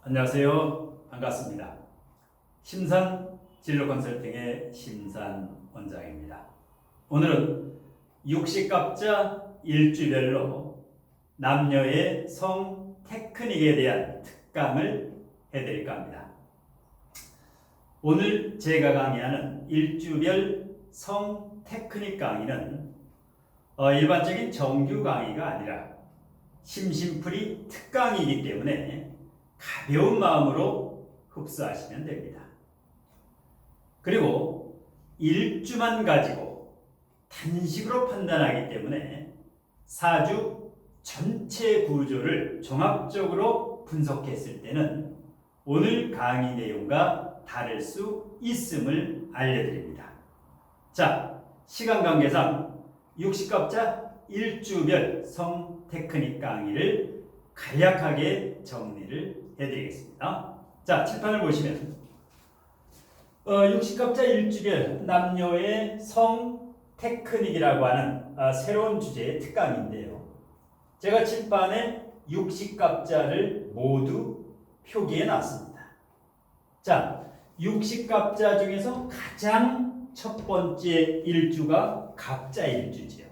안녕하세요. 반갑습니다. 심산 진로 컨설팅의 심산 원장입니다. 오늘은 육식갑자 일주별로 남녀의 성 테크닉에 대한 특강을 해드릴까 합니다. 오늘 제가 강의하는 일주별 성 테크닉 강의는 일반적인 정규 강의가 아니라 심심풀이 특강이기 때문에 가벼운 마음으로 흡수하시면 됩니다. 그리고 일주만 가지고 단식으로 판단하기 때문에 사주 전체 구조를 종합적으로 분석했을 때는 오늘 강의 내용과 다를 수 있음을 알려드립니다. 자, 시간 관계상 육식갑자 일주별 성 테크닉 강의를 간략하게 정리를 해드리겠습니다. 자, 칠판을 보시면 육식갑자 일주별 남녀의 성 테크닉이라고 하는 새로운 주제의 특강인데요. 제가 칠판에 육식갑자를 모두 표기해 놨습니다. 자, 육식갑자 중에서 가장 첫 번째 일주가 갑자 일주지요.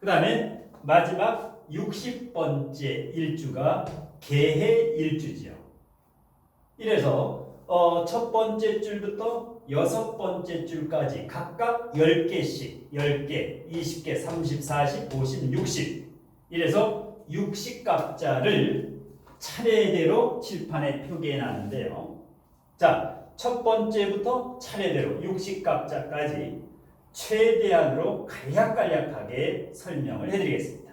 그 다음에 마지막 60번째 일주가 개해 일주지요. 이래서 첫 번째 줄부터 여섯 번째 줄까지 각각 10개씩 10개, 20개, 30, 40, 50, 60 이래서 육식갑자를 차례대로 칠판에 표기해 놨는데요. 자, 첫 번째부터 차례대로 육식갑자까지 최대한으로 간략하게 설명을 해드리겠습니다.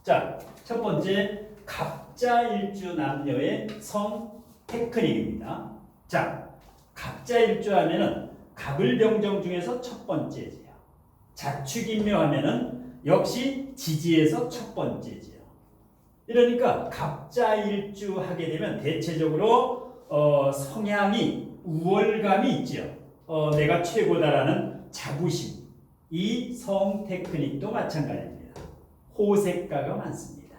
자, 첫 번째 갑자일주 남녀의 성 테크닉입니다. 자, 갑자일주 하면은 갑을병정 중에서 첫 번째지요. 자축인묘 하면은 역시 지지에서 첫 번째지요. 이러니까 갑자일주 하게 되면 대체적으로 성향이 우월감이 있죠. 내가 최고다라는 자부심. 이 성 테크닉도 마찬가지입니다. 호색가가 많습니다.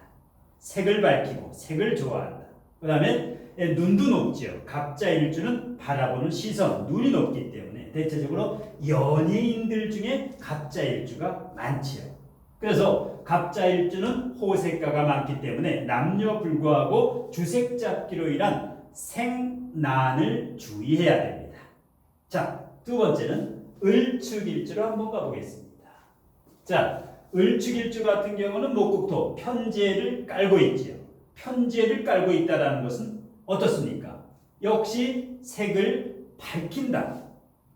색을 밝히고 색을 좋아한다. 그 다음에 눈도 높죠. 갑자일주는 바라보는 시선, 눈이 높기 때문에 대체적으로 연예인들 중에 갑자일주가 많지요. 그래서 갑자일주는 호색가가 많기 때문에 남녀 불구하고 주색 잡기로 인한 생난을 주의해야 됩니다. 자, 두 번째는 을축일주로 한번 가보겠습니다. 자, 을축일주 같은 경우는 목국토 편제를 깔고 있지요. 편제를 깔고 있다는 것은 어떻습니까? 역시 색을 밝힌다.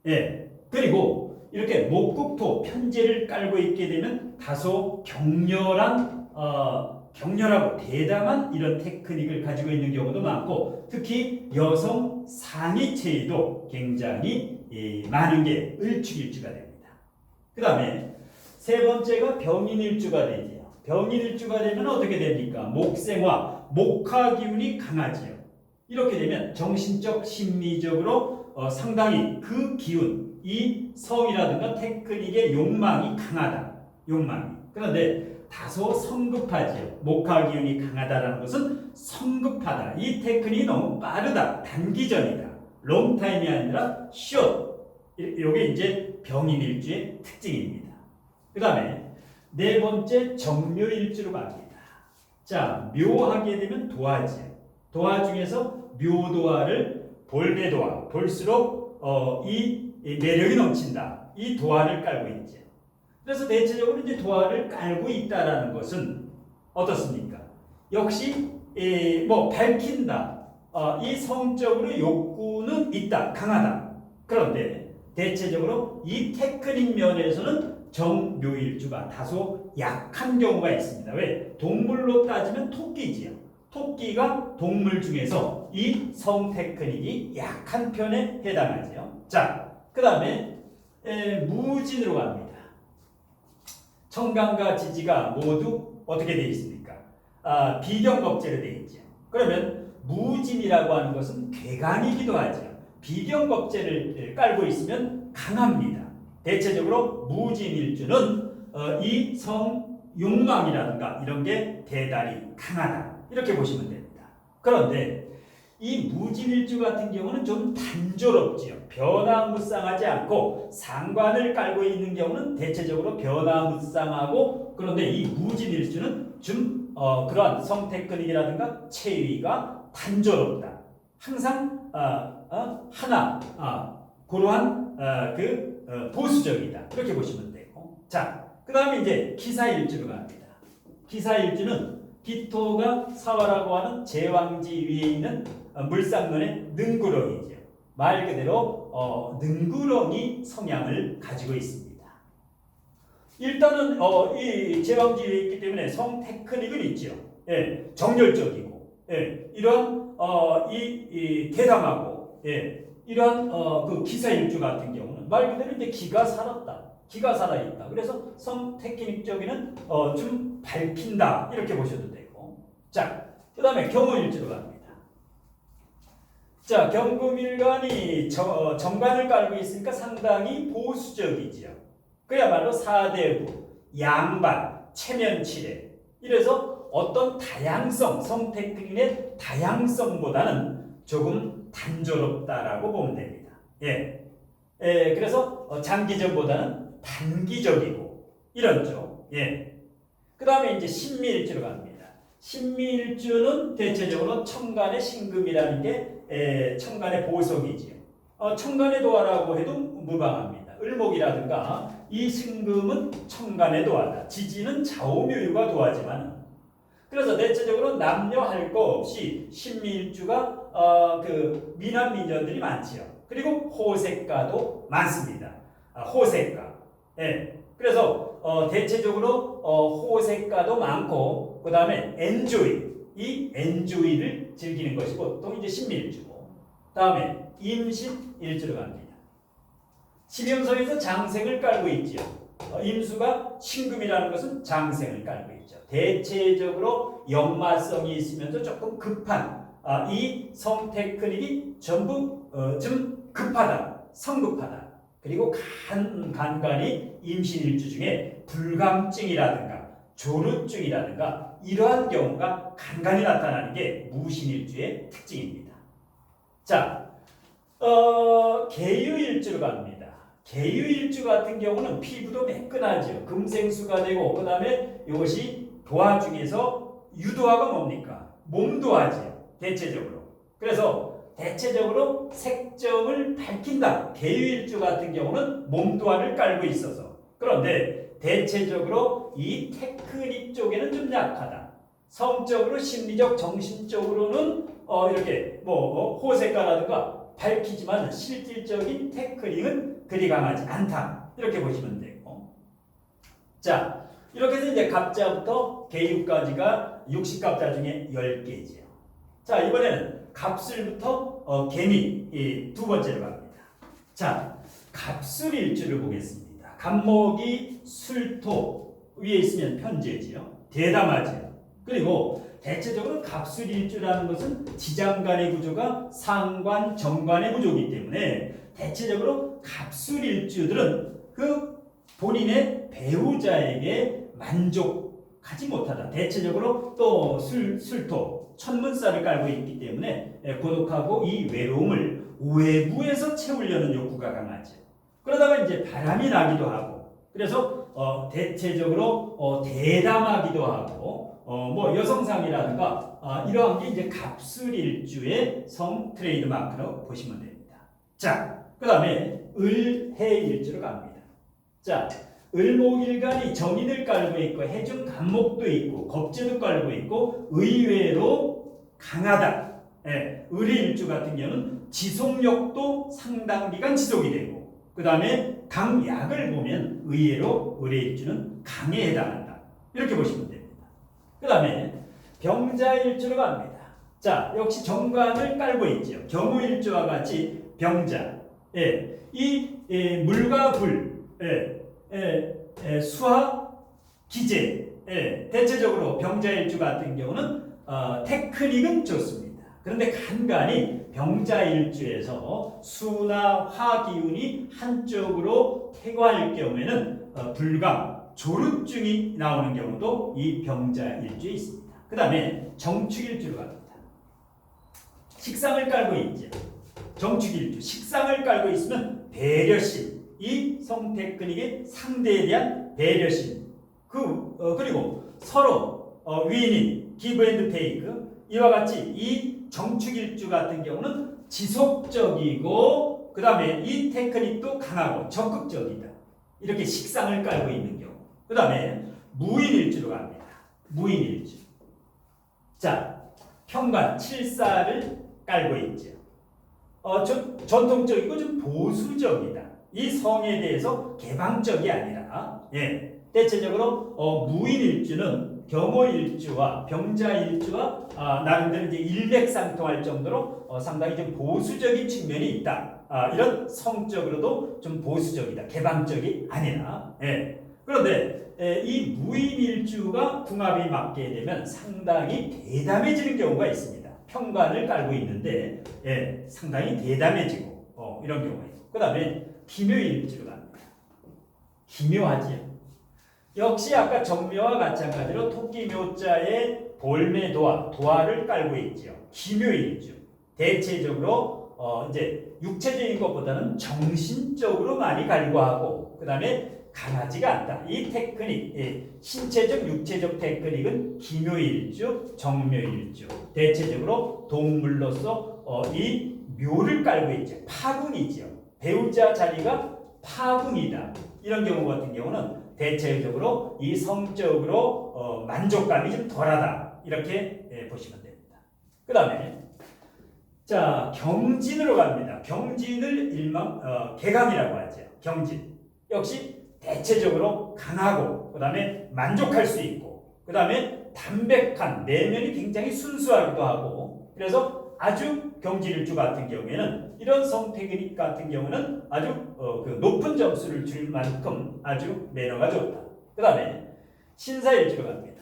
예. 그리고 이렇게 목국토 편제를 깔고 있게 되면 다소 격렬하고 대담한 이런 테크닉을 가지고 있는 경우도 많고, 특히 여성 상위 체위도 굉장히 많은 게 을축일주가 됩니다. 그 다음에 세 번째가 병인일주가 되지요. 병인일주가 되면 어떻게 됩니까? 목생화, 목화 기운이 강하지요. 이렇게 되면 정신적, 심리적으로 상당히 그 기운, 이 성이라든가 테크닉의 욕망이 강하다. 욕망이. 그런데 다소 성급하지요. 목화 기운이 강하다라는 것은 성급하다. 이 테크닉이 너무 빠르다. 단기전이다. 롱타임이 아니라 숏. 이게 이제 병인일주의 특징입니다. 그 다음에 네 번째 정묘일주로 갑니다. 자, 묘하게 되면 도화지요. 도화 중에서 묘도화를 볼매도화, 볼수록 이 매력이 넘친다. 이 도화를 깔고 있죠. 그래서 대체적으로 이제 도화를 깔고 있다라는 것은 어떻습니까? 역시 밝힌다. 이 성적으로 욕구는 있다, 강하다. 그런데 대체적으로 이 테크닉 면에서는 정묘일주가 다소 약한 경우가 있습니다. 왜? 동물로 따지면 토끼지요. 토끼가 동물 중에서 이 성 테크닉이 약한 편에 해당하지요. 자, 그 다음에 무진으로 갑니다. 청강과 지지가 모두 어떻게 되어 있습니까? 비경겁제로 되어 있죠. 그러면 무진이라고 하는 것은 괴강이기도 하죠. 비경겁제를 깔고 있으면 강합니다. 대체적으로 무진일주는 이 성 욕망이라든가 이런 게 대단히 강하다. 이렇게 보시면 됩니다. 그런데 이 무진일주 같은 경우는 좀 단조롭지요. 변화무쌍하지 않고 상관을 깔고 있는 경우는 대체적으로 변화무쌍하고, 그런데 이 무진일주는 좀 그러한 성테크닉이라든가 체위가 단조롭다. 항상 하나 그러한 보수적이다. 그렇게 보시면 되고, 자, 그 다음에 이제 기사일주로 갑니다. 기사일주는 기토가 사화라고 하는 제왕지 위에 있는 물상론의 능구렁이죠. 말 그대로 능구렁이 성향을 가지고 있습니다. 일단은 이 제왕지 위에 있기 때문에 성 테크닉은 있죠. 예, 정열적이고, 예, 이런 이 대담하고, 예, 이러한 그 기사일주 같은 경우는 말 그대로 이제 기가 살았다. 기가 살아있다. 그래서 성 테크닉적인 좀 밝힌다. 이렇게 보셔도 되고. 자, 그 다음에 경우일주로 갑니다. 자, 경금일간이 정관을 깔고 있으니까 상당히 보수적이지요. 그야말로 사대부, 양반, 체면치레. 이래서 어떤 다양성, 성 테크닉의 다양성보다는 조금 단조롭다라고 보면 됩니다. 예. 그래서 장기전보다는 단기적이고 이런 쪽. 예. 그 다음에 이제 신미일주로 갑니다. 신미일주는 대체적으로 천간의 신금이라는 게 천간의 보석이지요. 천간의 도화라고 해도 무방합니다. 을목이라든가 이 신금은 천간의 도화다. 지지는 좌우묘유가 도화지만, 그래서 대체적으로 남녀 할 거 없이 신미일주가 그 미남 미녀들이 많지요. 그리고 호색가도 많습니다. 호색가. 예. 그래서 대체적으로 호색가도 많고, 그 다음에 엔조이, 이 엔조이를 즐기는 것이 보통 이제 신미일주고, 다음에 임신일주로 갑니다. 신임성에서 장생을 깔고 있지요. 임수가 신금이라는 것은 장생을 깔고 있죠. 대체적으로 연마성이 있으면서 조금 급한 이 성 테크닉이 전부 좀 급하다, 성급하다. 그리고 간간이 임신일주 중에 불감증이라든가 조루증이라든가 이러한 경우가 간간히 나타나는 게 무신일주의 특징입니다. 자, 계유일주로 갑니다. 계유일주 같은 경우는 피부도 매끈하죠. 금생수가 되고, 그 다음에 이것이 도화 중에서 유도화가 뭡니까? 몸도화지요. 대체적으로. 그래서 대체적으로 색정을 밝힌다. 계유일주 같은 경우는 몸도화를 깔고 있어서. 그런데 대체적으로 이 테크닉 쪽에는 좀 약하다. 성적으로, 심리적, 정신적으로는 이렇게 호색가라든가 밝히지만 실질적인 테크닉은 그리 강하지 않다. 이렇게 보시면 되고. 자, 이렇게 해서 이제 갑자부터 계유까지가 60갑자 중에 10개지요. 자, 이번에는 갑술부터 개미 두 번째로 갑니다. 자, 갑술일주를 보겠습니다. 갑목이 술토 위에 있으면 편제지요. 대담하지요. 그리고 대체적으로 갑술일주라는 것은 지장간의 구조가 상관, 정관의 구조이기 때문에 대체적으로 갑술일주들은 그 본인의 배우자에게 만족하지 못하다. 대체적으로 또 술토, 천문살을 깔고 있기 때문에 고독하고 이 외로움을 외부에서 채우려는 욕구가 강하죠. 그러다가 이제 바람이 나기도 하고, 그래서 대체적으로 대담하기도 하고, 여성상이라든가 이러한 게 이제 갑술일주의 성 트레이드 마크로 보시면 됩니다. 자, 그 다음에 을해일주로 갑니다. 자, 을목일간이 정인을 깔고 있고 해중 간목도 있고 겁재도 깔고 있고 의외로 강하다. 예, 을해일주 같은 경우는 지속력도 상당 기간 지속이 되고, 그 다음에 강약을 보면 의외로 을해일주는 강에 해당한다. 이렇게 보시면 됩니다. 그 다음에 병자일주로 갑니다. 자, 역시 정관을 깔고 있죠. 경우일주와 같이 병자. 예, 물과 불, 수화, 기재. 대체적으로 병자일주 같은 경우는 테크닉은 좋습니다. 그런데 간간이 병자일주에서 수나 화 기운이 한쪽으로 퇴거할 경우에는 불감, 조루증이 나오는 경우도 이 병자일주에 있습니다. 그 다음에 정축일주로 갑니다. 식상을 깔고 있죠. 정축일주 식상을 깔고 있으면 배려심, 이 성테크닉의 상대에 대한 배려심, 그리고 서로 윈인, 기브 앤드 테이크, 이와 같이 이 정축일주 같은 경우는 지속적이고 그 다음에 이 테크닉도 강하고 적극적이다. 이렇게 식상을 깔고 있는 경우. 그 다음에 무인일주로 갑니다. 무인일주. 자, 평관, 칠사를 깔고 있죠. 전통적이고 좀 보수적이다. 이 성에 대해서 개방적이 아니라, 대체적으로 무인일주는 경호일주와 병자일주와 나름대로 이제 일맥상통할 정도로 상당히 좀 보수적인 측면이 있다. 이런 성적으로도 좀 보수적이다. 개방적이 아니라. 그런데 이 무인일주가 궁합이 맞게 되면 상당히 대담해지는 경우가 있습니다. 평관을 깔고 있는데 상당히 대담해지고 이런 경우가 있고, 그 다음에 기묘일주로 갑니다. 기묘하지요. 역시 아까 정묘와 마찬가지로 토끼묘자에 볼매도화, 도화를 깔고 있죠. 기묘일주. 대체적으로 이제 육체적인 것보다는 정신적으로 많이 갈구하고, 그 다음에 강하지가 않다. 이 테크닉, 신체적, 육체적 테크닉은 기묘일주, 정묘일주. 대체적으로 동물로서 이 묘를 깔고 있죠. 파궁이죠. 배우자 자리가 파궁이다. 이런 경우 같은 경우는 대체적으로 이 성적으로 만족감이 좀 덜하다. 이렇게 보시면 됩니다. 그 다음에 자, 경진으로 갑니다. 경진을 개강이라고 하죠. 경진. 역시 대체적으로 강하고, 그 다음에 만족할 수 있고, 그 다음에 담백한, 내면이 굉장히 순수하기도 하고, 그래서 아주 경진일주 같은 경우에는 이런 성테크닉 같은 경우는 아주 그 높은 점수를 줄 만큼 아주 매너가 좋다. 그 다음에 신사일주로 갑니다.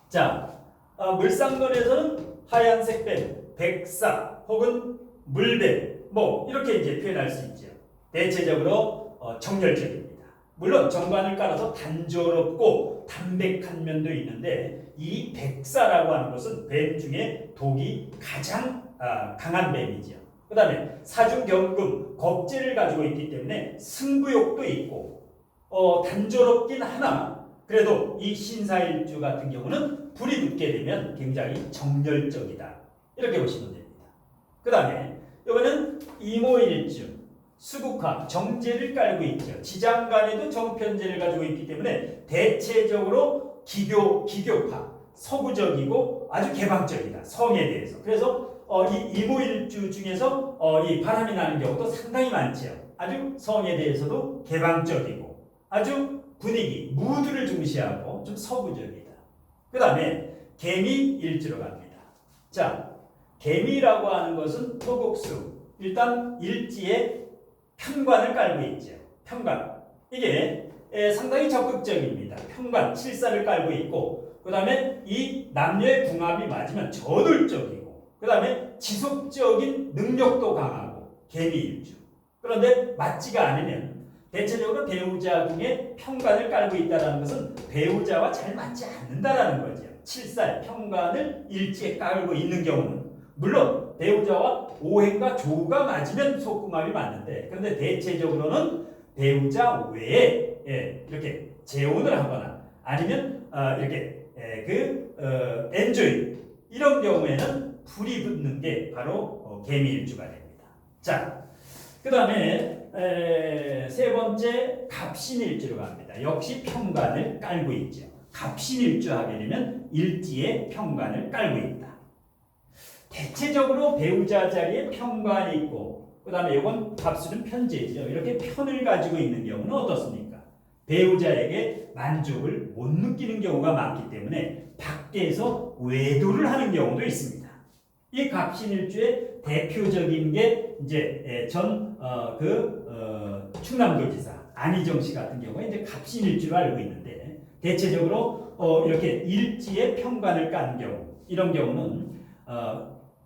자, 물상론에서는 하얀색 뱀, 백사 혹은 물뱀 뭐 이렇게 이제 표현할 수 있죠. 대체적으로 정열적입니다. 물론 정관을 깔아서 단조롭고 담백한 면도 있는데 이 백사라고 하는 것은 뱀 중에 독이 가장 강한 뱀이죠. 그 다음에 사중경금, 겁재를 가지고 있기 때문에 승부욕도 있고 단조롭긴 하나 그래도 이 신사일주 같은 경우는 불이 붙게 되면 굉장히 정열적이다. 이렇게 보시면 됩니다. 그 다음에 이거는 이모일주, 수국화, 정제를 깔고 있죠. 지장간에도 정편제를 가지고 있기 때문에 대체적으로 기교파, 서구적이고 아주 개방적이다. 성에 대해서. 그래서 이 이모일주 중에서 이 바람이 나는 경우도 상당히 많죠. 아주 성에 대해서도 개방적이고 아주 분위기, 무드를 중시하고 좀 서구적이다. 그 다음에 개미일주로 갑니다. 자, 개미라고 하는 것은 토국수. 일단 일지에 편관을 깔고 있죠. 편관. 이게 상당히 적극적입니다. 편관, 칠사를 깔고 있고, 그 다음에 이 남녀의 궁합이 맞으면 저돌적이고, 그 다음에 지속적인 능력도 강하고, 개미일주. 그런데 맞지가 않으면 대체적으로 배우자 중에 편관을 깔고 있다는 것은 배우자와 잘 맞지 않는다라는 거죠. 칠살, 편관을 일지에 깔고 있는 경우는 물론 배우자와 오행과 조가 맞으면 속궁합이 맞는데, 그런데 대체적으로는 배우자 외에 이렇게 재혼을 하거나 아니면 이렇게 엔조이 이런 경우에는 불이 붙는 게 바로 개미일주가 됩니다. 자, 그 다음에 세 번째 갑신일주로 갑니다. 역시 편관을 깔고 있죠. 갑신일주 하게 되면 일지에 편관을 깔고 있다. 대체적으로 배우자 자리에 편관이 있고, 그 다음에 이건 갑술은 편제죠. 이렇게 편을 가지고 있는 경우는 어떻습니까? 배우자에게 만족을 못 느끼는 경우가 많기 때문에 밖에서 외도를 하는 경우도 있습니다. 이 갑신일주의 대표적인 게 이제 충남도지사 안희정 씨 같은 경우에 이제 갑신일주로 알고 있는데, 대체적으로 이렇게 일지에 편관을 깐 경우, 이런 경우는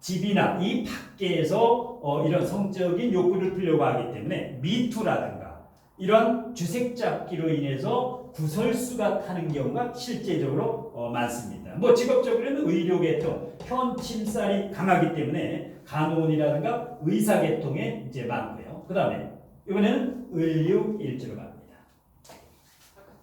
집이나 이 밖에서 이런 성적인 욕구를 풀려고 하기 때문에 미투라든가 이런 주색잡기로 인해서 구설수가 타는 경우가 실제적으로 많습니다. 뭐 직업적으로는 의료계통, 현침살이 강하기 때문에 간호원이라든가 의사계통에 이제 많고요. 그 다음에 이번에는 을류일주로 갑니다.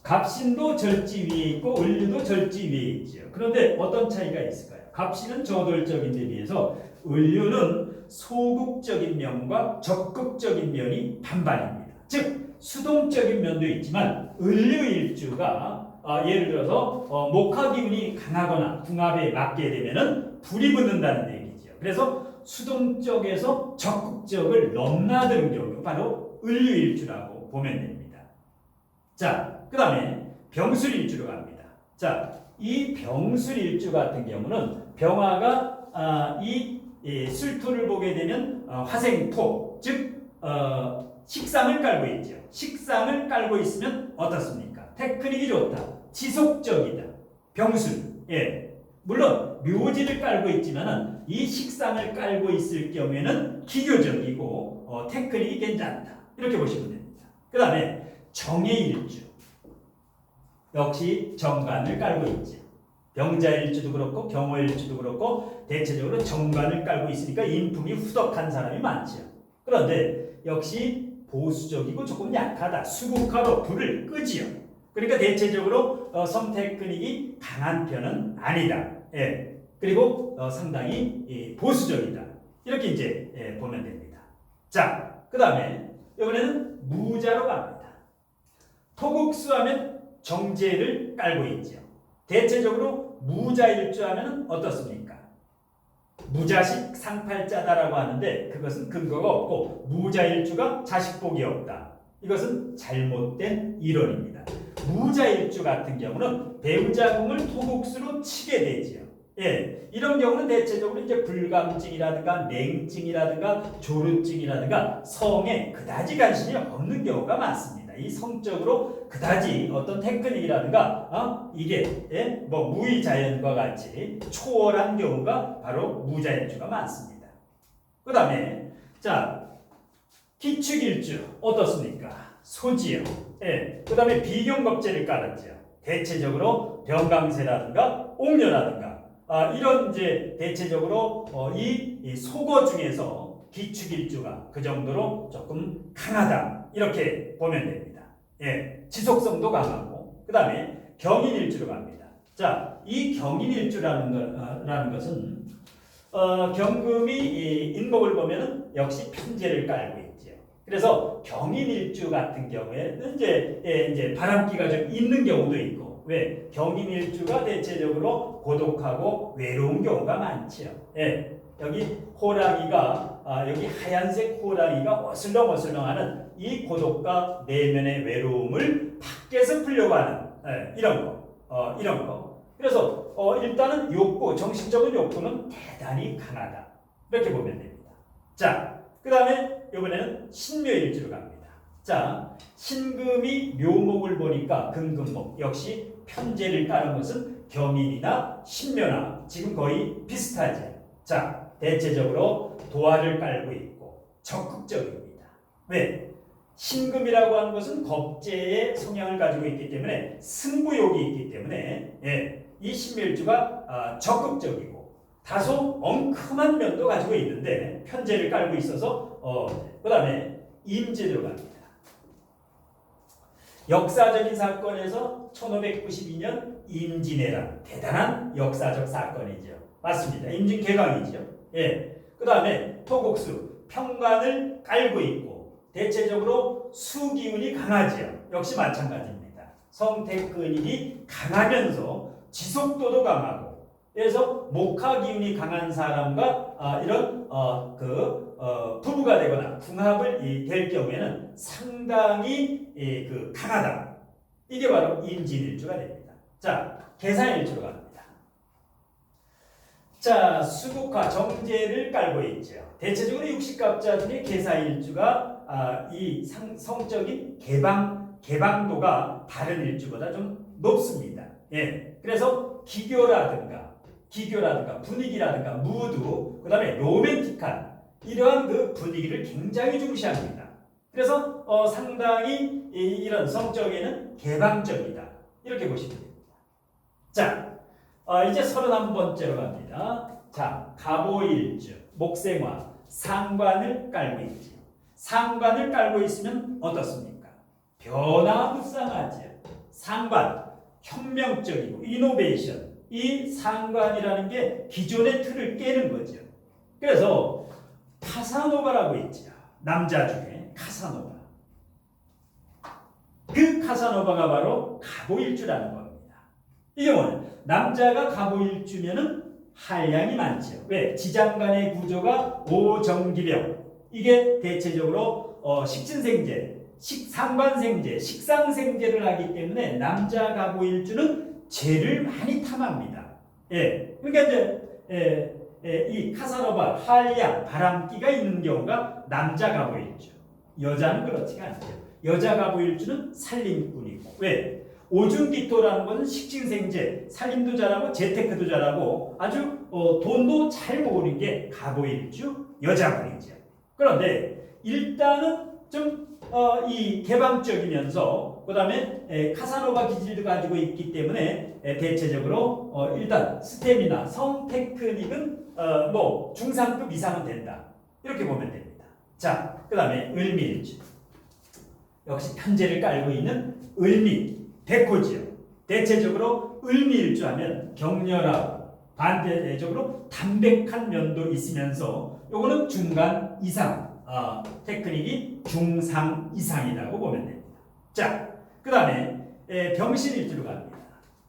갑신도 절지 위에 있고 을류도 절지 위에 있죠. 그런데 어떤 차이가 있을까요? 갑신은 저돌적인 데 비해서 을류는 소극적인 면과 적극적인 면이 반반입니다. 즉 수동적인 면도 있지만 을류일주가 예를 들어서 목화기운이 강하거나 궁합에 맞게 되면은 불이 붙는다는 얘기죠. 그래서 수동적에서 적극적을 넘나드는 경우 바로 을류일주라고 보면 됩니다. 자, 그 다음에 병술일주로 갑니다. 자, 이 병술일주 같은 경우는 병화가 이 술토를 보게 되면 화생토, 즉 식상을 깔고 있죠. 식상을 깔고 있으면 어떻습니까? 테크닉이 좋다. 지속적이다. 병술. 예. 물론 묘지를 깔고 있지만은 이 식상을 깔고 있을 경우에는 기교적이고 테크닉이 괜찮다. 이렇게 보시면 됩니다. 그 다음에 정해일주. 역시 정관을 깔고 있죠. 병자일주도 그렇고 경호일주도 그렇고 대체적으로 정관을 깔고 있으니까 인품이 후덕한 사람이 많죠. 그런데 역시 보수적이고 조금 약하다. 수국화로 불을 끄지요. 그러니까 대체적으로 성테크닉이 강한 편은 아니다. 예. 그리고 상당히 보수적이다. 이렇게 이제 보면 됩니다. 자, 그 다음에 이번에는 무자로 갑니다. 토국수하면 정제를 깔고 있죠. 대체적으로 무자일주하면 어떻습니까? 무자식 상팔자다라고 하는데 그것은 근거가 없고 무자일주가 자식복이 없다. 이것은 잘못된 이론입니다. 무자일주 같은 경우는 배우자궁을 토국수로 치게 되지요. 예, 이런 경우는 대체적으로 이제 불감증이라든가 냉증이라든가 조루증이라든가 성에 그다지 관심이 없는 경우가 많습니다. 이 성적으로 그다지 어떤 테크닉이라든가 이게 뭐 무의자연과 같이 초월한 경우가 바로 무자일주가 많습니다. 그 다음에 자 기축일주 어떻습니까? 소지요. 예. 그 다음에 비경겁제를 깔았죠. 대체적으로 병강세라든가 옥녀라든가 이런 이제 대체적으로 이 속어 중에서 기축일주가 그 정도로 조금 강하다 이렇게 보면 됩니다. 예, 지속성도 강하고 그 다음에 경인일주로 갑니다. 자, 이 경인일주라는 것은 경금이 인목을 보면은 역시 편제를 깔고 있죠. 그래서 경인일주 같은 경우에는 이제 바람기가 좀 있는 경우도 있고 왜 경인일주가 대체적으로 고독하고 외로운 경우가 많지요. 예, 여기 호랑이가 여기 하얀색 호랑이가 어슬렁어슬렁하는 이 고독과 내면의 외로움을 밖에서 풀려고 하는 이런 거. 그래서 일단은 욕구, 정신적인 욕구는 대단히 강하다. 이렇게 보면 됩니다. 자, 그 다음에 이번에는 신묘일주로 갑니다. 자, 신금이 묘목을 보니까 금금목 역시 편제를 따른 것은 경인이나 신묘나 지금 거의 비슷하죠. 자, 대체적으로 도화를 깔고 있고 적극적입니다. 왜? 신금이라고 하는 것은 겁재의 성향을 가지고 있기 때문에 승부욕이 있기 때문에 이 신묘일주가 적극적이고 다소 엉큼한 면도 가지고 있는데 편제를 깔고 있어서 그 다음에 임진으로 갑니다. 역사적인 사건에서 1592년 임진왜란 대단한 역사적 사건이죠. 맞습니다. 임진 개강이죠. 예. 그 다음에 토국수 평관을 깔고 있고 대체적으로 수기운이 강하지요. 역시 마찬가지입니다. 성테크닉이 강하면서 지속도도 강하고 그래서 목화기운이 강한 사람과 이런 부부가 되거나 궁합을 될 경우에는 상당히 강하다. 이게 바로 임진일주가 됩니다. 자, 계산일주로 갑니다. 자, 수국화 정제를 깔고 있죠. 대체적으로 육식갑자 중에 계사일주가 이 성적인 개방도가 다른 일주보다 좀 높습니다. 예, 그래서 기교라든가 분위기라든가 무드, 그 다음에 로맨틱한 이러한 그 분위기를 굉장히 중시합니다. 그래서 상당히 이런 성적에는 개방적이다. 이렇게 보시면 됩니다. 자, 이제 31번째로 갑니다. 자, 갑오일주, 목생화, 상관을 깔고 있죠. 상관을 깔고 있으면 어떻습니까? 변화무쌍하죠. 상관, 혁명적이고 이노베이션. 이 상관이라는 게 기존의 틀을 깨는 거죠. 그래서 카사노바라고 있죠. 남자 중에 카사노바. 그 카사노바가 바로 갑오일주라는 겁니다. 이 경우는 남자가 갑오일주면은 한량이 많죠. 왜? 지장간의 구조가 오정기병. 이게 대체적으로 식진생제, 상관생제, 식상생제를 하기 때문에 남자 갑오일주는 재를 많이 탐합니다. 예, 그러니까 이제 이 카사노바, 한량, 바람기가 있는 경우가 남자 갑오일주. 여자는 그렇지가 않죠. 여자 갑오일주는 살림꾼이고. 왜? 오중기토라는 것은 식진생제, 살림도 잘하고 재테크도 잘하고 아주 돈도 잘 모으는 게 갑오일주 여자분이죠. 그런데 일단은 좀 이 개방적이면서 그다음에 카사노바 기질도 가지고 있기 때문에 대체적으로 일단 스템이나 성 테크닉은 뭐 중상급 이상은 된다. 이렇게 보면 됩니다. 자, 그다음에 을미일주. 역시 편제를 깔고 있는 을미, 백호지요. 대체적으로 을미일주 하면 격렬하고 반대적으로 담백한 면도 있으면서 요거는 중간 이상, 테크닉이 중상 이상이라고 보면 됩니다. 자, 그 다음에 병신일주로 갑니다.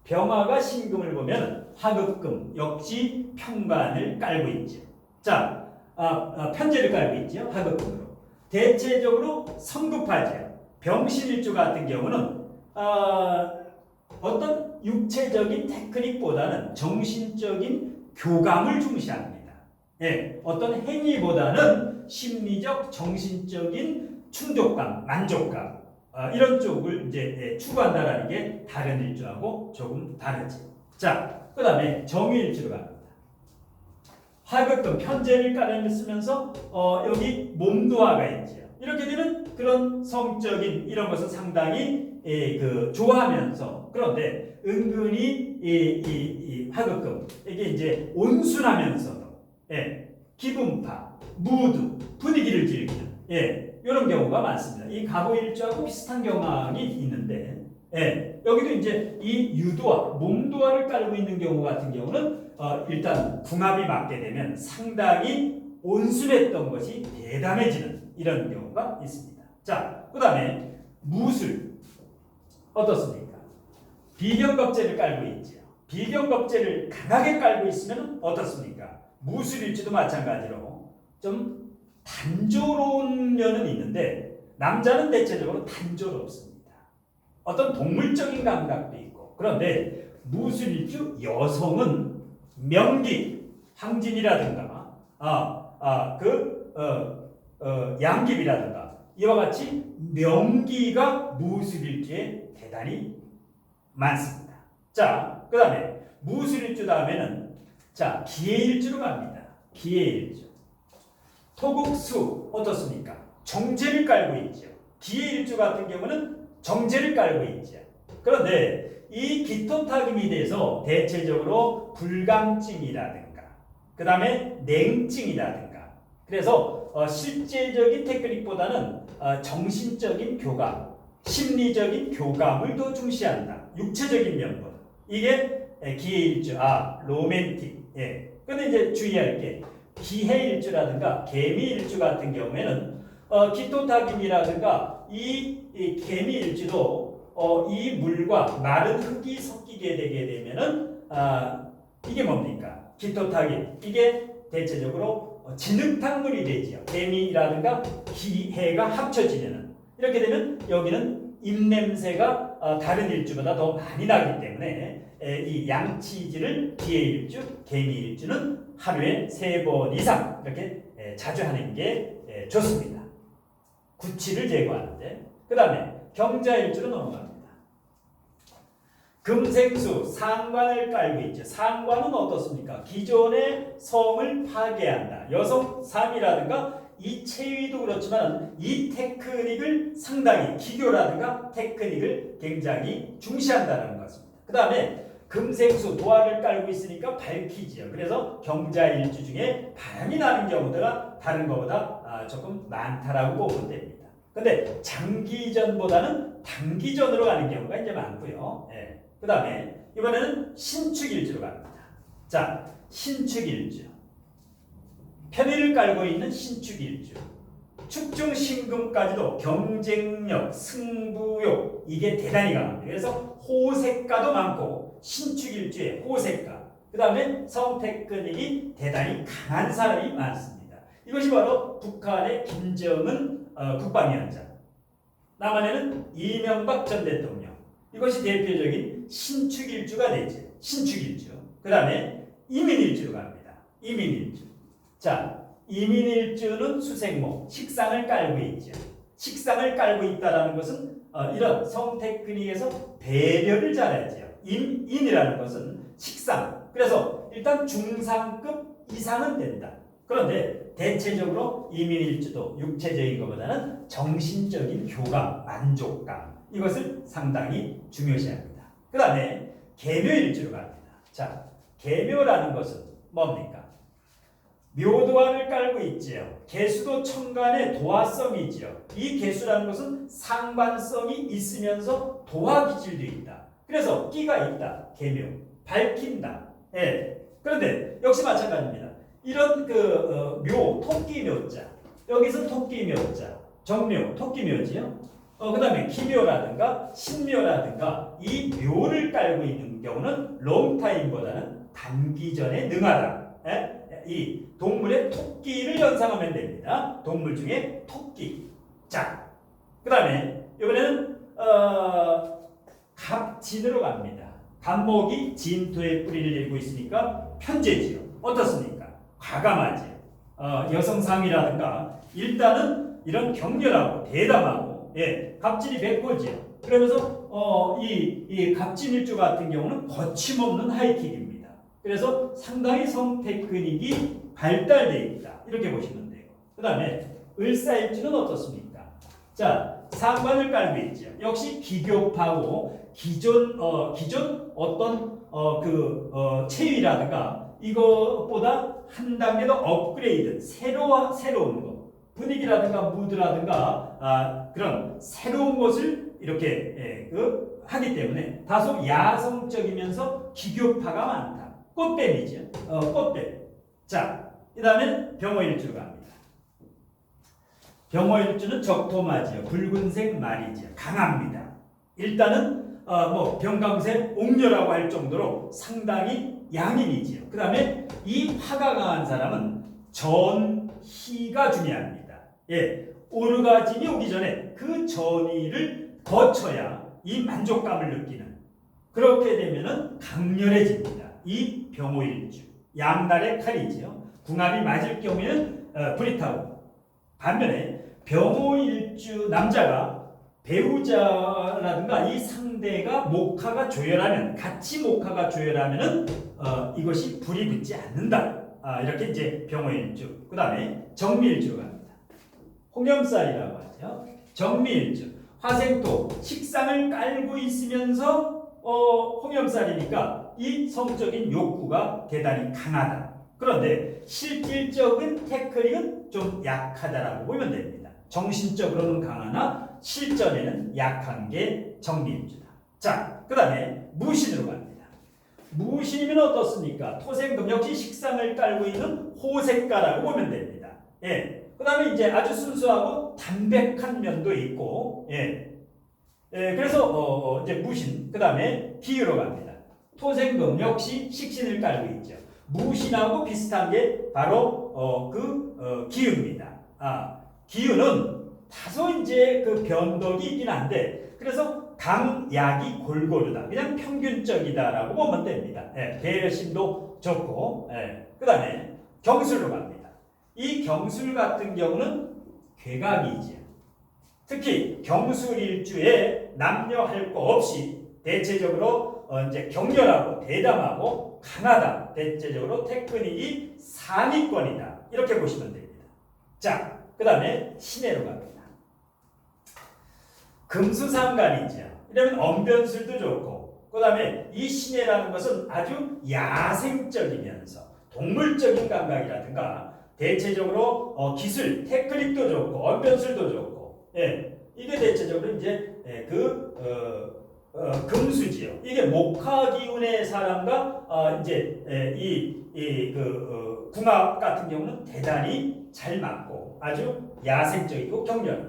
병화가 신금을 보면 화급금 역시 평관을 깔고 있죠. 자, 편제를 깔고 있죠. 화급금으로. 대체적으로 성급하죠. 병신일주 같은 경우는 어떤 육체적인 테크닉보다는 정신적인 교감을 중시합니다. 예, 어떤 행위보다는 심리적, 정신적인 충족감, 만족감 이런 쪽을 이제 추구한다라는 게 다른 일주하고 조금 다르지. 자, 그다음에 정유일주로 갑니다. 화급금 편제를 깔아쓰면서 여기 몸도화가 있죠. 이렇게 되면 그런 성적인 이런 것을 상당히 좋아하면서 그런데 은근히 이 화급금 이게 이제 온순하면서도 기분파, 무드, 분위기를 즐기는 이런 경우가 많습니다. 이 갑오일주하고 비슷한 경향이 있는데 여기도 이제 이 유도화, 몸도화를 깔고 있는 경우 같은 경우는 일단 궁합이 맞게 되면 상당히 온순했던 것이 대담해지는 이런 경우가 있습니다. 자, 그 다음에 무술 어떻습니까? 비경겁제를 깔고 있죠. 비경겁제를 강하게 깔고 있으면 어떻습니까? 무술일지도 마찬가지로 좀 단조로운 면은 있는데 남자는 대체적으로 단조롭습니다. 어떤 동물적인 감각도 있고 그런데 무술일주 여성은 명기, 황진이라든가 양깁이라든가 이와 같이 명기가 무술일주에 대단히 많습니다. 자, 그 다음에 무술일주 다음에는 자 기해일주로 갑니다. 기해일주. 토국수 어떻습니까? 정제를 깔고 있죠. 기해일주 같은 경우는 정제를 깔고 있죠. 그런데 이 기토타김이 돼서 대체적으로 불감증이라든가 그 다음에 냉증이라든가 그래서 실제적인 테크닉보다는 정신적인 교감, 심리적인 교감을 더 중시한다. 육체적인 면보다. 이게 기해일주, 로맨틱. 근데 이제 주의할 게 기해일주라든가 개미일주 같은 경우에는 기토타김이라든가 이 개미일주도 이 물과 마른 흙이 섞이게 되게 되면은 이게 뭡니까? 기토타김. 이게 대체적으로 진흙탕물이 되지요. 개미라든가 기해가 합쳐지면은 이렇게 되면 여기는 입냄새가 다른 일주보다 더 많이 나기 때문에 이 양치질을 기해일주, 개미일주는 하루에 3번 이상 이렇게 자주 하는 게 좋습니다. 구취를 제거하는데 그 다음에 경자일주로 넘어갑니다. 금생수, 상관을 깔고 있죠. 상관은 어떻습니까? 기존의 성을 파괴한다. 여성 삶이라든가 이 체위도 그렇지만 이 테크닉을 상당히 기교라든가 테크닉을 굉장히 중시한다는 것입니다. 그 다음에 금생수 도화를 깔고 있으니까 밝히지요. 그래서 경자일주 중에 바람이 나는 경우가 다른 것보다 조금 많다라고 보면 됩니다. 근데 장기전보다는 단기전으로 가는 경우가 이제 많고요. 예. 그 다음에 이번에는 신축일주로 갑니다. 자, 신축일주. 편의를 깔고 있는 신축일주. 축중신금까지도 경쟁력, 승부욕 이게 대단히 강합니다. 그래서 호색가도 많고 신축일주에 호색가, 그 다음에 성테크닉이 대단히 강한 사람이 많습니다. 이것이 바로 북한의 김정은 국방위원장, 남한에는 이명박 전 대통령, 이것이 대표적인 신축일주가 되죠. 신축일주. 그 다음에 이민일주로 갑니다. 이민일주. 자, 이민일주는 수생목, 식상을 깔고 있죠. 식상을 깔고 있다라는 것은 이런 성테크닉에서 배려를 잘하죠. 인이라는 것은 식상. 그래서 일단 중상급 이상은 된다. 그런데 대체적으로 이민일주도 육체적인 것보다는 정신적인 교감, 만족감 이것을 상당히 중요시합니다. 그 다음에 계묘일주로 갑니다. 자, 계묘라는 것은 뭡니까? 묘도화를 깔고 있지요. 개수도 천간의 도화성이지요. 이 개수라는 것은 상관성이 있으면서 도화 기질도 있다. 그래서 끼가 있다. 계묘. 밝힌다. 예. 그런데 역시 마찬가지입니다. 이런 묘, 토끼 묘자. 여기서 토끼 묘자. 정묘, 토끼 묘지요. 그 다음에 기묘라든가 신묘라든가 이 묘를 깔고 있는 경우는 롱타임보다는 단기전에 능하다. 예? 이 동물의 토끼를 연상하면 됩니다. 동물 중에 토끼. 자, 그 다음에 이번에는 갑진으로 갑니다. 갑목이 진토의 뿌리를 내고 있으니까 편재지요. 어떻습니까? 과감하지요. 여성상이라든가 일단은 이런 격렬하고 대담하고, 예, 갑진이 백호지요. 그러면서 이 갑진일주 같은 경우는 거침없는 하이킥입니다. 그래서 상당히 성 테크닉이 발달되어 있다. 이렇게 보시면 돼요. 그 다음에 을사일주는 어떻습니까? 자, 상관을 깔고 있죠. 역시 기교파고 기존 어떤 체위라든가 이것보다 한 단계 더 업그레이드, 새로운 것, 분위기라든가 무드라든가 그런 새로운 것을 이렇게 하기 때문에 다소 야성적이면서 기교파가 많다. 꽃뱀이죠. 꽃뱀. 자, 그 다음에 병호일주로 갑니다. 병호일주는 적토마지요. 붉은색 말이죠. 강합니다. 일단은 병강세 옥녀라고 할 정도로 상당히 양인이지요. 그 다음에 이 화가 강한 사람은 전희가 중요합니다. 예, 오르가즘이 오기 전에 그 전희를 거쳐야 이 만족감을 느끼는, 그렇게 되면은 강렬해집니다. 이 병호일주. 양날의 칼이지요. 궁합이 맞을 경우에는 불이 타고, 반면에 병호일주 남자가 배우자라든가 이 상대가 목화가 조열하면, 같이 목화가 조열하면은 이것이 불이 붙지 않는다. 이렇게 이제 병호일주. 그 다음에 정미일주로 갑니다. 홍염살이라고 하죠. 정미일주. 화생토, 식상을 깔고 있으면서 홍염살이니까 이 성적인 욕구가 대단히 강하다. 그런데 실질적인 테크닉은 좀 약하다라고 보면 됩니다. 정신적으로는 강하나 실전에는 약한 게 정미일주다. 자, 그 다음에 무신으로 갑니다. 무신이면 어떻습니까? 토생금 역시 식상을 깔고 있는 호색가라고 보면 됩니다. 예. 그 다음에 이제 아주 순수하고 담백한 면도 있고, 예. 그래서 이제 무신, 그 다음에 기유로 갑니다. 토생금 역시 식신을 깔고 있죠. 무신하고 비슷한 게 바로 기유입니다. 기유는 다소 이제 그 변덕이 있긴 한데, 그래서 강약이 골고루다. 그냥 평균적이다라고 보면 됩니다. 예, 배려심도 좋고, 예. 그 다음에 경술로 갑니다. 이 경술 같은 경우는 괴각이지요. 특히 경술일주에 남녀 할 거 없이 대체적으로 이제 격렬하고 대담하고 강하다. 대체적으로 테크닉이 상위권이다. 이렇게 보시면 됩니다. 자, 그 다음에 신해로 갑니다. 금수상관이죠. 이러면 언변술도 좋고, 그 다음에 이 신해라는 것은 아주 야생적이면서 동물적인 감각이라든가 대체적으로 기술, 테크닉도 좋고 언변술도 좋고, 예, 이게 대체적으로 이제 금수지요. 이게 목화 기운의 사람과 이제 궁합 같은 경우는 대단히 잘 맞고 아주 야생적이고 격렬하다.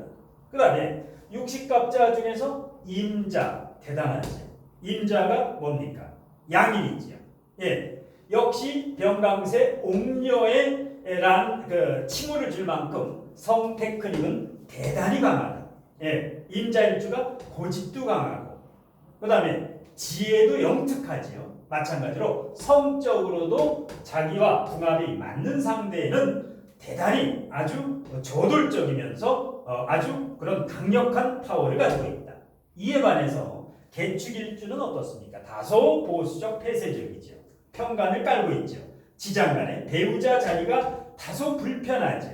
그 다음에 육식갑자 중에서 임자 대단하지. 임자가 뭡니까? 양인이지요. 예, 역시 병강세 옥녀에란 칭호를 줄 만큼 성 테크닉은 대단히 강하다. 예, 임자일주가 고집도 강하고, 그 다음에 지혜도 영특하지요. 마찬가지로 성적으로도 자기와 궁합이 맞는 상대에는 대단히 아주 저돌적이면서 아주 그런 강력한 파워를 가지고 있다. 이에 반해서 개축일주는 어떻습니까? 다소 보수적 폐쇄적이죠. 편관을 깔고 있죠. 지장간에 배우자 자리가 다소 불편하죠.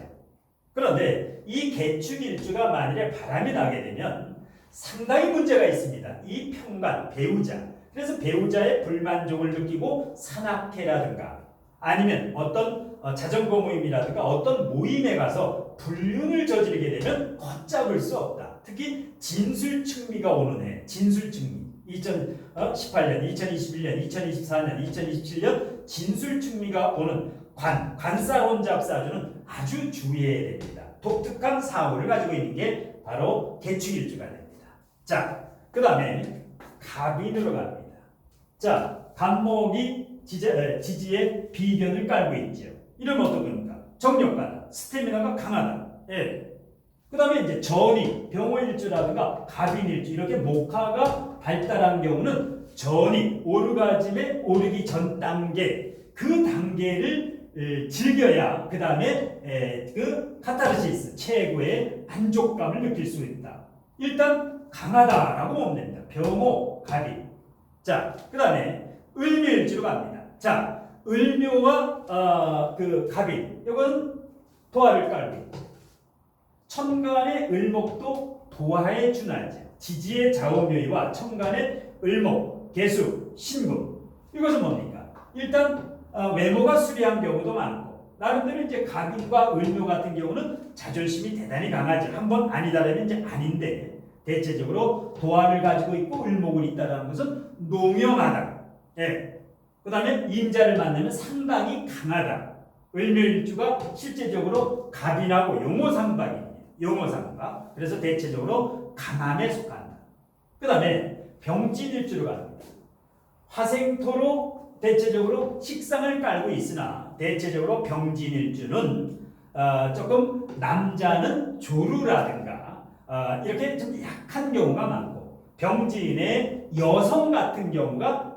그런데 이 개축일주가 만일에 바람이 나게 되면 상당히 문제가 있습니다. 이 편관, 배우자. 그래서 배우자의 불만족을 느끼고 산악회라든가 아니면 어떤 자전거 모임이라든가 어떤 모임에 가서 불륜을 저지르게 되면 걷잡을 수 없다. 특히 진술충미가 오는 해, 진술충미. 2018년, 2021년, 2024년, 2027년 진술충미가 오는 관사혼잡사주는 아주 주의해야 됩니다. 독특한 사후를 가지고 있는 게 바로 개축일주가 됩니다. 자, 그 다음에 갑인으로 갑니다. 자, 간목이 지지에 비견을 깔고 있죠. 이러면 어떤 겁니까? 정력가다. 스태미나가 강하다. 예. 그 다음에 이제 전이, 병호일주라든가 갑인일주 이렇게 목화가 발달한 경우는 전이, 오르가즘에 오르기 전 단계, 그 단계를 즐겨야 그 다음에 그 카타르시스, 최고의 만족감을 느낄 수 있다. 일단 강하다라고 보면 됩니다. 병호, 갑인. 자, 그 다음에 을묘일주로 갑니다. 자, 을묘와 그 갑인, 이건 도화를 깔고 있죠. 천간의 을목도 도화에 준하죠. 지지의 좌우묘의와 천간의 을목, 개수, 신금. 이것은 뭡니까? 일단 외모가 수리한 경우도 많고, 나름대로 이제 갑인과 을묘 같은 경우는 자존심이 대단히 강하죠. 한번 아니다라면 이제 아닌데, 대체적으로 도화를 가지고 있고 을목을 있다라는 것은 농염하다. 예. 그 다음에 임자를 만나면 상당히 강하다. 을묘일주가 실제적으로 갑인하고 용호상박입니다. 용호상박. 그래서 대체적으로 강함에 속한다. 그 다음에 병진일주로 갑니다. 화생토로 대체적으로 식상을 깔고 있으나 대체적으로 병진일주는 조금 남자는 조루라든가 이렇게 좀 약한 경우가 많고 병진의 여성 같은 경우가